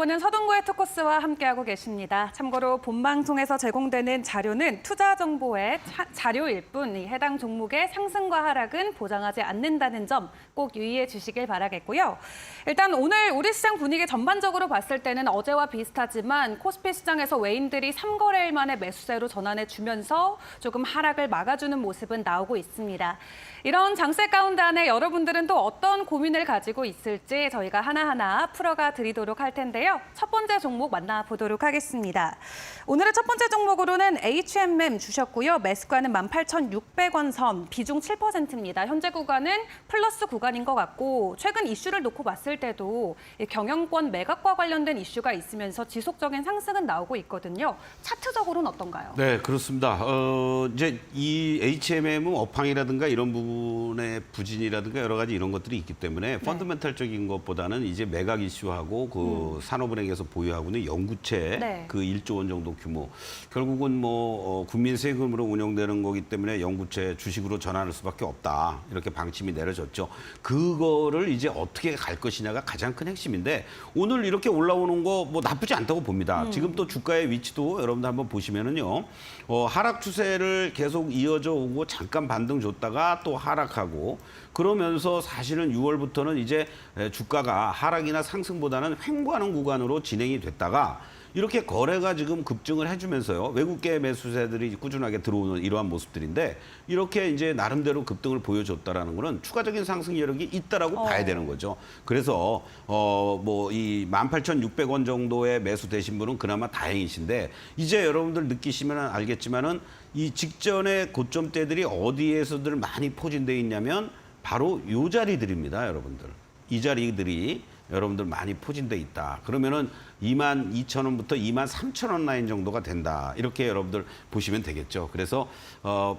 이번엔 서동구의 투코스와 함께하고 계십니다. 참고로 본방송에서 제공되는 자료는 투자 정보의 자료일 뿐 해당 종목의 상승과 하락은 보장하지 않는다는 점 꼭 유의해 주시길 바라겠고요. 일단 오늘 우리 시장 분위기 전반적으로 봤을 때는 어제와 비슷하지만 코스피 시장에서 외인들이 3거래일 만에 매수세로 전환해 주면서 조금 하락을 막아주는 모습은 나오고 있습니다. 이런 장세 가운데 안에 여러분들은 또 어떤 고민을 가지고 있을지 저희가 하나하나 풀어가 드리도록 할 텐데요. 첫 번째 종목 만나보도록 하겠습니다. 오늘의 첫 번째 종목으로는 H&M 주셨고요. 매수가는 18,600원 선, 비중 7%입니다. 현재 구간은 플러스 구간인 것 같고 최근 이슈를 놓고 봤을 때도 경영권 매각과 관련된 이슈가 있으면서 지속적인 상승은 나오고 있거든요. 차트적으로는 어떤가요? 네, 그렇습니다. 이제 이 H&M은 업황이라든가 이런 부분의 부진이라든가 여러 가지 이런 것들이 있기 때문에 펀더멘탈적인 것보다는 이제 매각 이슈하고 그 산업은행에서 보유하고 있는 영구채 그 1조 원 정도 규모. 결국은 뭐 국민 세금으로 운영되는 거기 때문에 영구채 주식으로 전환할 수밖에 없다. 이렇게 방침이 내려졌죠. 그거를 이제 어떻게 갈 것이냐가 가장 큰 핵심인데 오늘 이렇게 올라오는 거 뭐 나쁘지 않다고 봅니다. 지금 또 주가의 위치도 여러분들 한번 보시면은요. 하락 추세를 계속 이어져 오고 잠깐 반등 줬다가 또 하락하고 그러면서 사실은 6월부터는 이제 주가가 하락이나 상승보다는 횡보하는 구간으로 진행이 됐다가 이렇게 거래가 지금 급증을 해주면서요. 외국계 매수세들이 꾸준하게 들어오는 이러한 모습들인데 이렇게 이제 나름대로 급등을 보여줬다라는 거는 추가적인 상승 여력이 있다라고 봐야 되는 거죠. 그래서 뭐 이 18,600원 정도의 매수되신 분은 그나마 다행이신데 이제 여러분들 느끼시면 알겠지만은 이 직전의 고점대들이 어디에서들 많이 포진되어 있냐면 바로 요 자리들입니다, 여러분들. 이 자리들이 여러분들 많이 포진돼 있다. 그러면은 22,000원부터 23,000원 라인 정도가 된다. 이렇게 여러분들 보시면 되겠죠. 그래서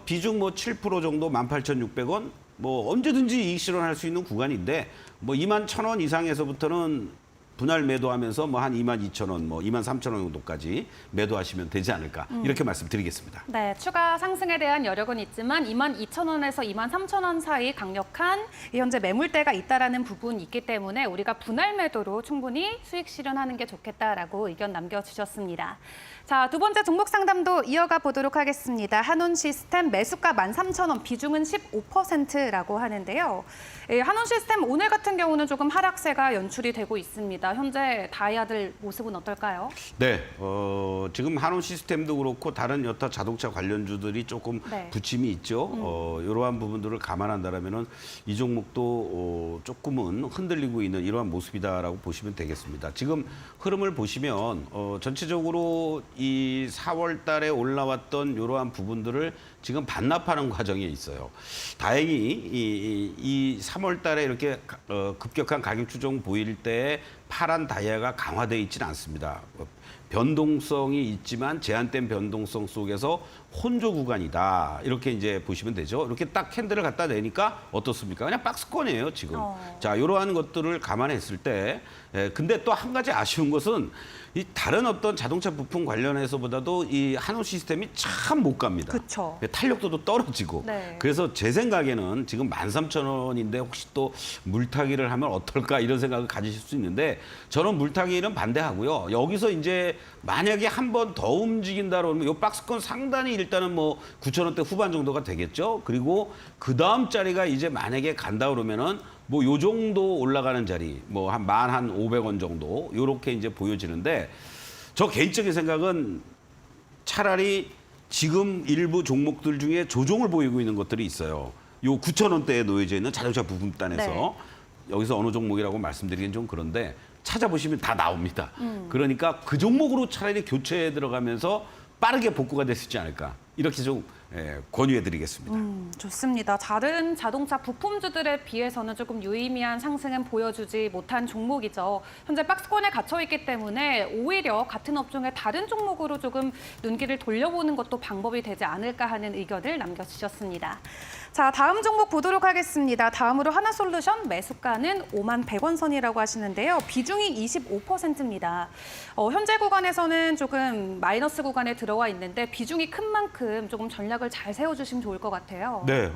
비중 뭐 7% 정도 18,600원 뭐 언제든지 이익 실현할 수 있는 구간인데 뭐 21,000원 이상에서부터는 분할 매도하면서 뭐 한 22,000원, 뭐 23,000원 정도까지 매도하시면 되지 않을까 이렇게 말씀드리겠습니다. 네, 추가 상승에 대한 여력은 있지만 22,000원에서 23,000원 사이 강력한 현재 매물대가 있다라는 부분이 있기 때문에 우리가 분할 매도로 충분히 수익 실현하는 게 좋겠다라고 의견 남겨주셨습니다. 자, 두 번째 종목 상담도 이어가 보도록 하겠습니다. 한온시스템 매수가 13,000원, 비중은 15%라고 하는데요. 한온시스템 오늘 같은 경우는 조금 하락세가 연출이 되고 있습니다. 현재 다이아들 모습은 어떨까요? 네, 지금 한온 시스템도 그렇고 다른 여타 자동차 관련주들이 조금 부침이 있죠. 이러한 부분들을 감안한다면은 이 종목도 조금은 흔들리고 있는 이러한 모습이다라고 보시면 되겠습니다. 지금 흐름을 보시면 전체적으로 이 4월 달에 올라왔던 이러한 부분들을 지금 반납하는 과정에 있어요. 다행히 이 3월 달에 이렇게 급격한 가격 추종 보일 때 파란 다이아가 강화되어 있지는 않습니다. 변동성이 있지만 제한된 변동성 속에서 혼조 구간이다. 이렇게 이제 보시면 되죠. 이렇게 딱 캔들을 갖다 내니까 어떻습니까? 그냥 박스권이에요, 지금. 자, 이러한 것들을 감안했을 때 근데 또 한 가지 아쉬운 것은 이 다른 어떤 자동차 부품 관련해서보다도 이 한우 시스템이 참 못 갑니다. 그쵸. 탄력도도 떨어지고. 그래서 제 생각에는 지금 13,000원인데 혹시 또 물타기를 하면 어떨까 이런 생각을 가지실 수 있는데 저는 물타기는 반대하고요. 여기서 이제 만약에 한 번 더 움직인다 그러면 이 박스권 상단이 일단은 뭐 9,000원대 후반 정도가 되겠죠. 그리고 그 다음 자리가 이제 만약에 간다 그러면은 뭐 요 정도 올라가는 자리, 뭐 한 1,500원 정도 요렇게 이제 보여지는데 저 개인적인 생각은 차라리 지금 일부 종목들 중에 조정을 보이고 있는 것들이 있어요. 요 9,000원대에 놓여져 있는 자동차 부품단에서 여기서 어느 종목이라고 말씀드리긴 좀 그런데 찾아보시면 다 나옵니다. 그러니까 그 종목으로 차라리 교체에 들어가면서 빠르게 복구가 됐지 않을까. 이렇게 좀 권유해드리겠습니다. 좋습니다. 다른 자동차 부품주들에 비해서는 조금 유의미한 상승은 보여주지 못한 종목이죠. 현재 박스권에 갇혀있기 때문에 오히려 같은 업종의 다른 종목으로 조금 눈길을 돌려보는 것도 방법이 되지 않을까 하는 의견을 남겨주셨습니다. 자, 다음 종목 보도록 하겠습니다. 다음으로 하나솔루션 매수가는 51,100원 선이라고 하시는데요. 비중이 25%입니다. 현재 구간에서는 조금 마이너스 구간에 들어와 있는데 비중이 큰 만큼 조금 전략을 잘 세워주시면 좋을 것 같아요. 네,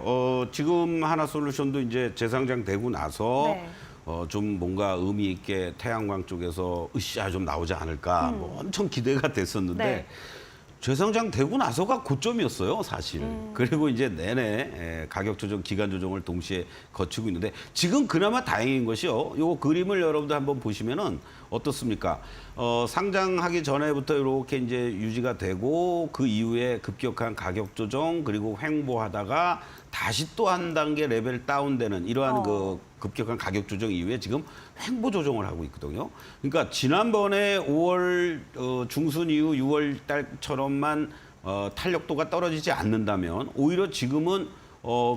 지금 하나솔루션도 이제 재상장되고 나서 좀 뭔가 의미 있게 태양광 쪽에서 으쌰 좀 나오지 않을까 뭐 엄청 기대가 됐었는데 네. 재상장 되고 나서가 고점이었어요, 사실. 그리고 이제 내내 가격 조정, 기간 조정을 동시에 거치고 있는데 지금 그나마 다행인 것이요. 요 그림을 여러분들 한번 보시면은 어떻습니까? 상장하기 전에부터 이렇게 이제 유지가 되고 그 이후에 급격한 가격 조정 그리고 횡보하다가 다시 또 한 단계 레벨 다운되는 이러한 그 급격한 가격 조정 이후에 지금 횡보 조정을 하고 있거든요. 그러니까 지난번에 5월 중순 이후 6월 달처럼만 탄력도가 떨어지지 않는다면 오히려 지금은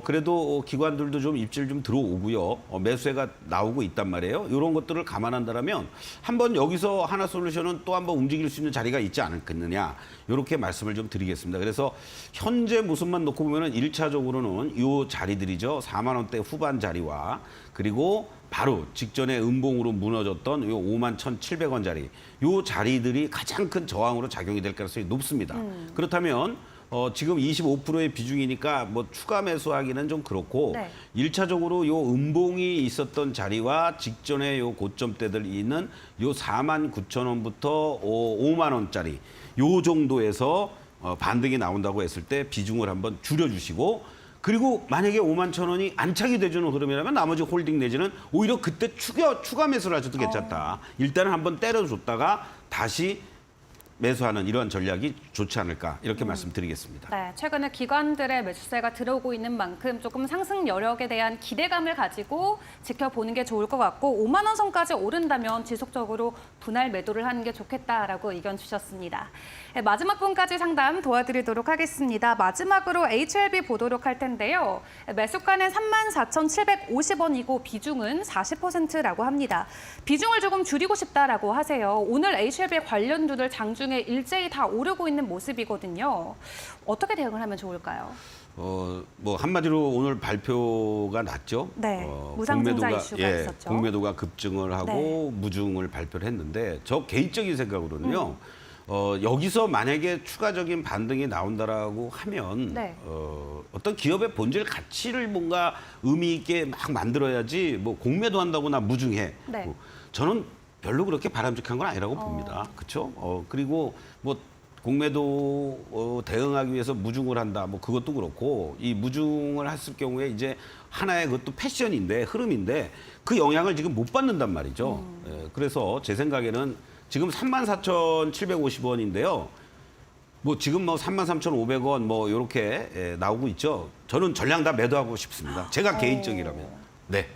그래도 기관들도 좀 입질 좀 들어오고요. 매수세가 나오고 있단 말이에요. 이런 것들을 감안한다면 한번 여기서 하나솔루션은 또 한번 움직일 수 있는 자리가 있지 않겠느냐. 이렇게 말씀을 좀 드리겠습니다. 그래서 현재 모습만 놓고 보면은 1차적으로는 이 자리들이죠. 4만 원대 후반 자리와 그리고 바로 직전에 음봉으로 무너졌던 요 51,700원 자리. 요 자리들이 가장 큰 저항으로 작용이 될 가능성이 높습니다. 그렇다면 지금 25%의 비중이니까 뭐 추가 매수하기는 좀 그렇고 네. 1차적으로 요 음봉이 있었던 자리와 직전에 요 고점대들이 있는 요 49,000원부터 5만 원짜리 요 정도에서 반등이 나온다고 했을 때 비중을 한번 줄여주시고 그리고 만약에 51,000원이 안착이 되주는 흐름이라면 나머지 홀딩 내지는 오히려 그때 추가 매수를 하셔도 괜찮다. 일단은 한번 때려줬다가 다시 매수하는 이러한 전략이 좋지 않을까 이렇게 말씀드리겠습니다. 네, 최근에 기관들의 매수세가 들어오고 있는 만큼 조금 상승 여력에 대한 기대감을 가지고 지켜보는 게 좋을 것 같고 5만 원 선까지 오른다면 지속적으로 분할 매도를 하는 게 좋겠다라고 의견 주셨습니다. 네, 마지막 분까지 상담 도와드리도록 하겠습니다. 마지막으로 HLB 보도록 할 텐데요. 매수가는 34,750원이고 비중은 40%라고 합니다. 비중을 조금 줄이고 싶다라고 하세요. 오늘 HLB 관련주들 장중에 일제히 다 오르고 있는 모습이거든요. 어떻게 대응을 하면 좋을까요? 뭐 한마디로 오늘 발표가 났죠. 네, 무상증자 이슈가 예, 있었죠. 공매도가 급증을 하고 무중을 발표를 했는데 저 개인적인 생각으로는요. 여기서 만약에 추가적인 반등이 나온다라고 하면 네. 어떤 기업의 본질 가치를 뭔가 의미 있게 막 만들어야지 뭐 공매도 한다고 나 무중해. 네. 저는 별로 그렇게 바람직한 건 아니라고 봅니다. 그렇죠? 그리고 뭐 공매도 대응하기 위해서 무중을 한다. 뭐 그것도 그렇고 이 무중을 했을 경우에 이제 하나의 그것도 패션인데 흐름인데 그 영향을 지금 못 받는단 말이죠. 예, 그래서 제 생각에는 지금 34,750원인데요. 뭐 지금 뭐 33,500원 뭐 이렇게 나오고 있죠. 저는 전량 다 매도하고 싶습니다. 제가 개인적이라면. 네.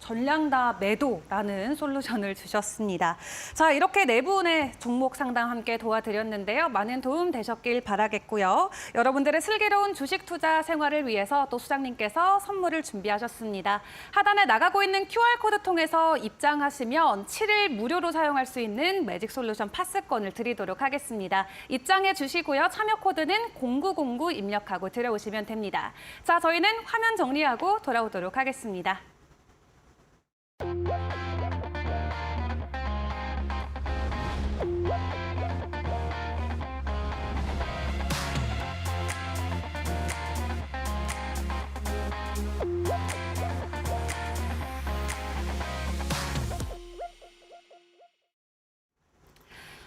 전량 다 매도라는 솔루션을 주셨습니다. 자, 이렇게 네 분의 종목 상담 함께 도와드렸는데요. 많은 도움 되셨길 바라겠고요. 여러분들의 슬기로운 주식 투자 생활을 위해서 또 수장님께서 선물을 준비하셨습니다. 하단에 나가고 있는 QR코드 통해서 입장하시면 7일 무료로 사용할 수 있는 매직 솔루션 파스권을 드리도록 하겠습니다. 입장해 주시고요. 참여 코드는 0909 입력하고 들어오시면 됩니다. 자, 저희는 화면 정리하고 돌아오도록 하겠습니다.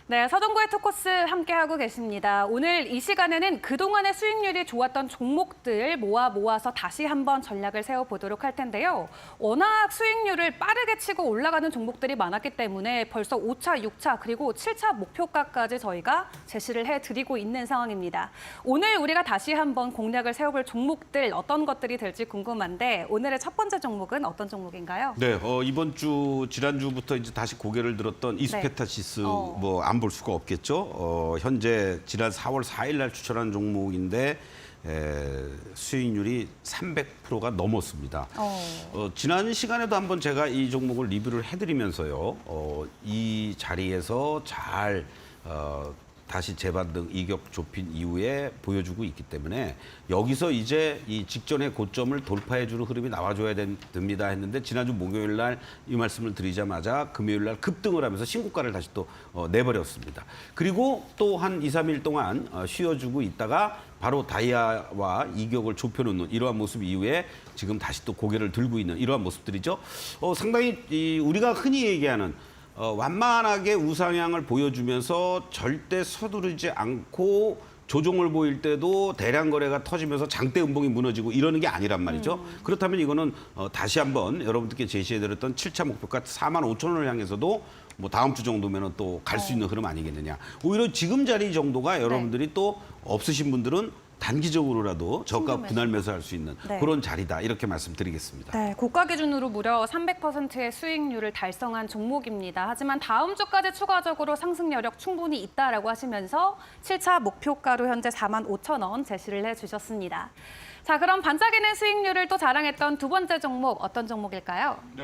네, 서동구의 투코스 함께하고 계십니다. 오늘 이 시간에는 그동안의 수익률이 좋았던 종목들 모아서 다시 한번 전략을 세워보도록 할 텐데요. 워낙 수익률을 빠르게 치고 올라가는 종목들이 많았기 때문에 벌써 5차, 6차 그리고 7차 목표가까지 저희가 제시를 해드리고 있는 상황입니다. 오늘 우리가 다시 한번 공략을 세워볼 종목들 어떤 것들이 될지 궁금한데 오늘의 첫 번째 종목은 어떤 종목인가요? 네, 이번 주 지난주부터 이제 다시 고개를 들었던 이스페타시스 뭐 안 볼 수가 없겠죠. 현재 지난 4월 4일 날 추천한 종목인데 수익률이 300%가 넘었습니다. 지난 시간에도 한번 제가 이 종목을 리뷰를 해드리면서요. 이 자리에서 잘 다시 재반등 이격 좁힌 이후에 보여주고 있기 때문에 여기서 이제 이 직전의 고점을 도파해주는 흐름이 나와줘야 됩니다 했는데 지난주 목요일 날 이 말씀을 드리자마자 금요일 날 급등을 하면서 신고가를 다시 또 내버렸습니다. 그리고 또 한 2, 3일 동안 쉬어주고 있다가 바로 다이아와 이격을 좁혀놓는 이러한 모습 이후에 지금 다시 또 고개를 들고 있는 이러한 모습들이죠. 상당히 우리가 흔히 얘기하는 완만하게 우상향을 보여주면서 절대 서두르지 않고 조정을 보일 때도 대량 거래가 터지면서 장대 음봉이 무너지고 이러는 게 아니란 말이죠. 그렇다면 이거는 다시 한번 여러분들께 제시해드렸던 7차 목표가 45,000원을 향해서도 뭐 다음 주 정도면은 또 갈 수 있는 흐름 아니겠느냐. 오히려 지금 자리 정도가 여러분들이 또 없으신 분들은 단기적으로라도 저가 분할 매수할 수 있는 그런 자리다 이렇게 말씀드리겠습니다. 네, 고가 기준으로 무려 300%의 수익률을 달성한 종목입니다. 하지만 다음 주까지 추가적으로 상승 여력 충분히 있다라고 하시면서 7차 목표가로 현재 45,000원 제시를 해주셨습니다. 자, 그럼 반짝이는 수익률을 또 자랑했던 두 번째 종목 어떤 종목일까요? 네,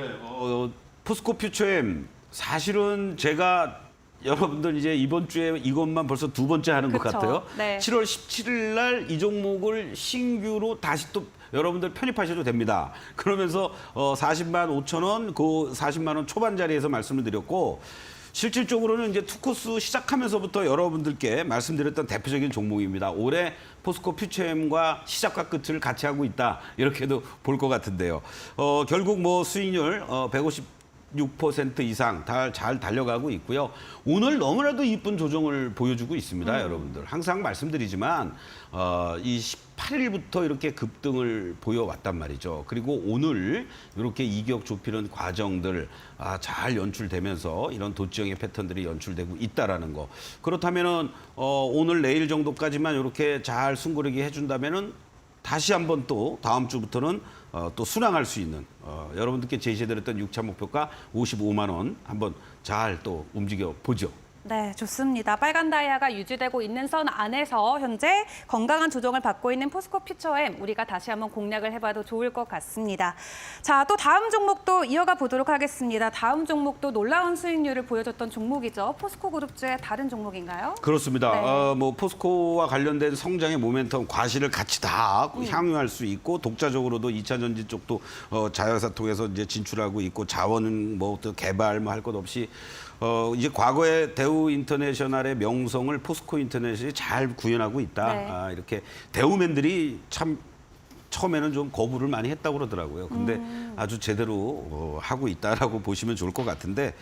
포스코 퓨처엠 사실은 제가 여러분들 이제 이번 주에 이것만 벌써 두 번째 하는 것 그쵸. 같아요. 네. 7월 17일 날 이 종목을 신규로 다시 또 여러분들 편입하셔도 됩니다. 그러면서 40만 5천 원, 그 40만 원 초반 자리에서 말씀을 드렸고 실질적으로는 이제 투코스 시작하면서부터 여러분들께 말씀드렸던 대표적인 종목입니다. 올해 포스코 퓨처엠과 시작과 끝을 같이 하고 있다. 이렇게도 볼 것 같은데요. 결국 뭐 수익률 156% 이상 잘 달려가고 있고요. 오늘 너무나도 이쁜 조정을 보여주고 있습니다, 여러분들. 항상 말씀드리지만 이 18일부터 이렇게 급등을 보여왔단 말이죠. 그리고 오늘 이렇게 이격 좁히는 과정들 잘 연출되면서 이런 도지형의 패턴들이 연출되고 있다라는 거. 그렇다면은 오늘 내일 정도까지만 이렇게 잘 숨고르기 해준다면은 다시 한번 또 다음 주부터는 또 순항할 수 있는 여러분들께 제시해드렸던 6차 목표가 55만 원 한번 잘 또 움직여 보죠. 네, 좋습니다. 빨간 다이아가 유지되고 있는 선 안에서 현재 건강한 조정을 받고 있는 포스코 퓨처엠 우리가 다시 한번 공략을 해봐도 좋을 것 같습니다. 자, 또 다음 종목도 이어가 보도록 하겠습니다. 다음 종목도 놀라운 수익률을 보여줬던 종목이죠. 포스코 그룹주의 다른 종목인가요? 그렇습니다. 네. 뭐 포스코와 관련된 성장의 모멘텀 과실을 같이 다 향유할 수 있고 독자적으로도 2차 전지 쪽도 자회사 통해서 이제 진출하고 있고 자원 뭐 또 개발 뭐 할 것 없이 이제 과거에 대우 인터내셔널의 명성을 포스코 인터내셔널이 잘 구현하고 있다. 네. 이렇게 대우맨들이 참 처음에는 좀 거부를 많이 했다고 그러더라고요. 근데 아주 제대로 하고 있다라고 보시면 좋을 것 같은데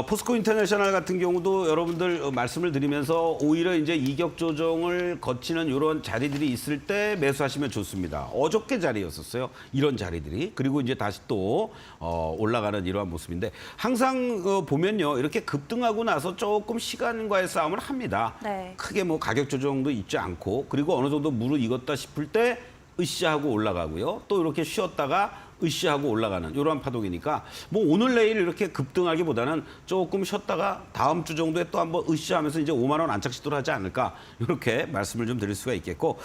포스코 인터내셔널 같은 경우도 여러분들 말씀을 드리면서 오히려 이제 이격 조정을 거치는 이런 자리들이 있을 때 매수하시면 좋습니다. 어저께 자리였었어요. 이런 자리들이. 그리고 이제 다시 또 올라가는 이러한 모습인데 항상 보면요. 이렇게 급등하고 나서 조금 시간과의 싸움을 합니다. 네. 크게 뭐 가격 조정도 있지 않고 그리고 어느 정도 무르익었다 싶을 때 으쌰하고 올라가고요. 또 이렇게 쉬었다가 으쌰하고 올라가는 이러한 파동이니까 뭐 오늘 내일 이렇게 급등하기보다는 조금 쉬었다가 다음 주 정도에 또 한번 으쌰하면서 이제 5만 원 안착시도를 하지 않을까 이렇게 말씀을 좀 드릴 수가 있겠고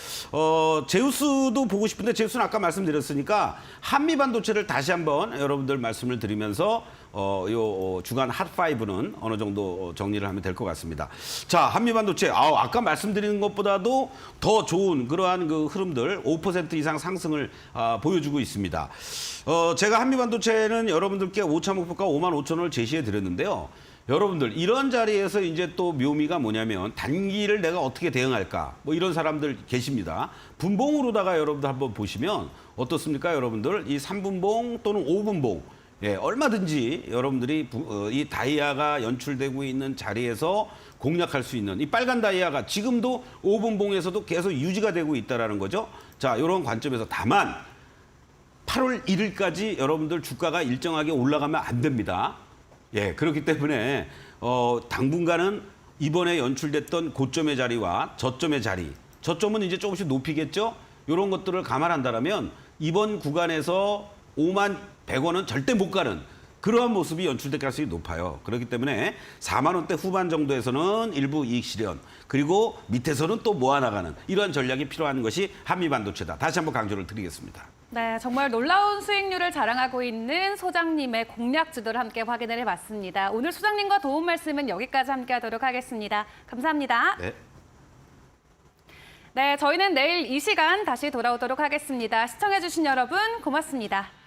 제우스도 보고 싶은데 제우스는 아까 말씀드렸으니까 한미반도체를 다시 한번 여러분들 말씀을 드리면서 요 주간 핫5는 어느 정도 정리를 하면 될 것 같습니다. 자, 한미반도체 아까 말씀드리는 것보다도 더 좋은 그러한 그 흐름들 5% 이상 상승을 보여주고 있습니다. 제가 한미반도체는 여러분들께 5차 목표가 5만 5천 원을 제시해 드렸는데요. 여러분들 이런 자리에서 이제 또 묘미가 뭐냐면 단기를 내가 어떻게 대응할까 뭐 이런 사람들 계십니다. 분봉으로다가 여러분들 한번 보시면 어떻습니까? 여러분들 이 3분봉 또는 5분봉 예, 얼마든지 여러분들이 이 다이아가 연출되고 있는 자리에서 공략할 수 있는 이 빨간 다이아가 지금도 5분봉에서도 계속 유지가 되고 있다는 거죠. 자, 이런 관점에서 다만 8월 1일까지 여러분들 주가가 일정하게 올라가면 안 됩니다. 예, 그렇기 때문에 당분간은 이번에 연출됐던 고점의 자리와 저점의 자리, 저점은 이제 조금씩 높이겠죠. 이런 것들을 감안한다면 이번 구간에서 5만 100원은 절대 못 가는 그러한 모습이 연출될 가능성이 높아요. 그렇기 때문에 4만 원대 후반 정도에서는 일부 이익 실현, 그리고 밑에서는 또 모아나가는 이러한 전략이 필요한 것이 한미반도체다. 다시 한번 강조를 드리겠습니다. 네, 정말 놀라운 수익률을 자랑하고 있는 소장님의 공략주들 함께 확인을 해봤습니다. 오늘 소장님과 도움 말씀은 여기까지 함께하도록 하겠습니다. 감사합니다. 네. 네, 저희는 내일 이 시간 다시 돌아오도록 하겠습니다. 시청해주신 여러분 고맙습니다.